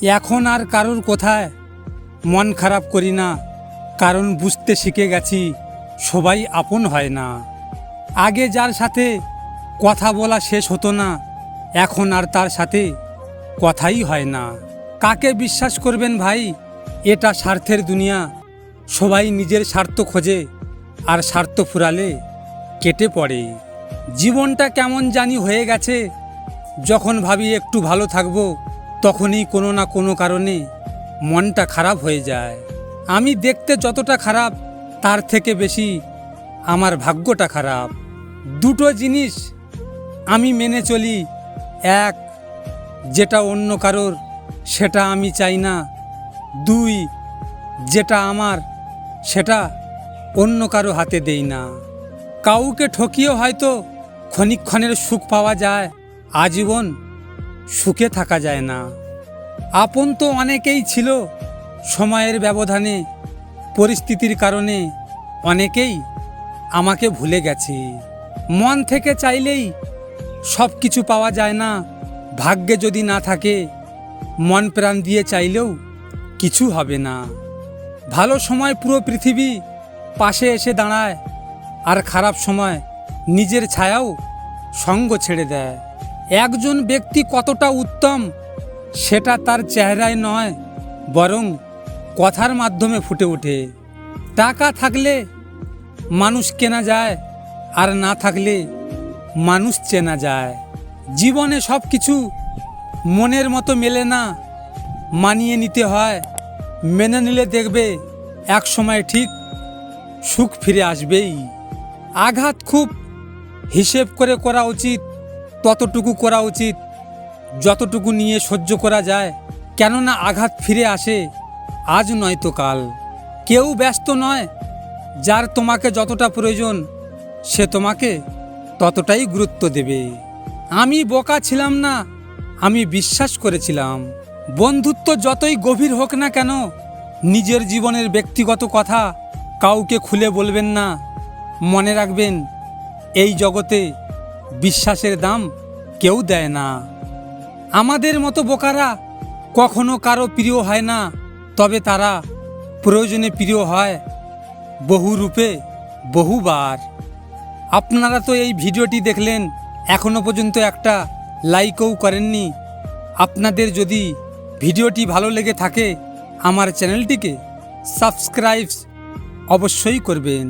এখন আর কারোর কোথায় মন খারাপ করি না, কারণ বুঝতে শিখে গেছি সবাই আপন হয় না। আগে যার সাথে কথা বলা শেষ হতো না, এখন আর তার সাথে কথাই হয় না। কাকে বিশ্বাস করবেন ভাই, এটা স্বার্থের দুনিয়া। সবাই নিজের স্বার্থ খোঁজে, আর স্বার্থ ফুরালে কেটে পড়ে। জীবনটা কেমন জানি হয়ে গেছে, যখন ভাবি একটু ভালো থাকবো, তখনই কোনো না কোনো কারণে মনটা খারাপ হয়ে যায়। আমি দেখতে যতটা খারাপ, তার থেকে বেশি আমার ভাগ্যটা খারাপ। দুটো জিনিস আমি মেনে চলি, এক, যেটা অন্য কারোর সেটা আমি চাই না। দুই, যেটা আমার সেটা অন্য কারো হাতে দেই না। কাউকে ঠকিয়েও হয়তো ক্ষণিকক্ষণের সুখ পাওয়া যায়, আজীবন সুখে থাকা যায় না। আপন তো অনেকেই ছিল, সময়ের ব্যবধানে, পরিস্থিতির কারণে অনেকেই আমাকে ভুলে গেছে। মন থেকে চাইলেই সব কিছু পাওয়া যায় না, ভাগ্যে যদি না থাকে মন প্রাণ দিয়ে চাইলেও কিছু হবে না। ভালো সময় পুরো পৃথিবী পাশে এসে দাঁড়ায়, আর খারাপ সময় নিজের ছায়াও সঙ্গ ছেড়ে দেয়। একজন ব্যক্তি কতটা উত্তম সেটা তার চেহারায় নয়, বরং কথার মাধ্যমে ফুটে ওঠে। টাকা থাকলে মানুষ কেনা যায়, আর না থাকলে মানুষ চেনা যায়। জীবনে সব কিছু মনের মতো মেলে না, মানিয়ে নিতে হয়। মেনে নিলে দেখবে এক সময় ঠিক সুখ ফিরে আসবেই। আঘাত খুব হিসেব করে করা উচিত, ততটুকু করা উচিত যতটুকু নিয়ে সহ্য করা যায়। কেননা আঘাত ফিরে আসে আজ নয়তো কাল। কেউ ব্যস্ত নয়, যার তোমাকে যতটা প্রয়োজন সে তোমাকে ততটাই গুরুত্ব দেবে। আমি বোকা ছিলাম না, আমি বিশ্বাস করেছিলাম। বন্ধুত্ব যতই গভীর হোক না কেন, নিজের জীবনের ব্যক্তিগত কথা কাউকে খুলে বলবেন না। মনে রাখবেন, এই জগতে বিশ্বাসের দাম কেউ দেয় না। আমাদের মতো বোকারা কখনো কারো প্রিয় হয় না, তবে তারা প্রয়োজনে প্রিয় হয় বহু রূপে, বহুবার। আপনারা তো এই ভিডিওটি দেখলেন, এখনো পর্যন্ত একটা লাইকও করেননি। আপনাদের যদি ভিডিওটি ভালো লেগে থাকে, আমার চ্যানেলটিকে সাবস্ক্রাইব অবশ্যই করবেন।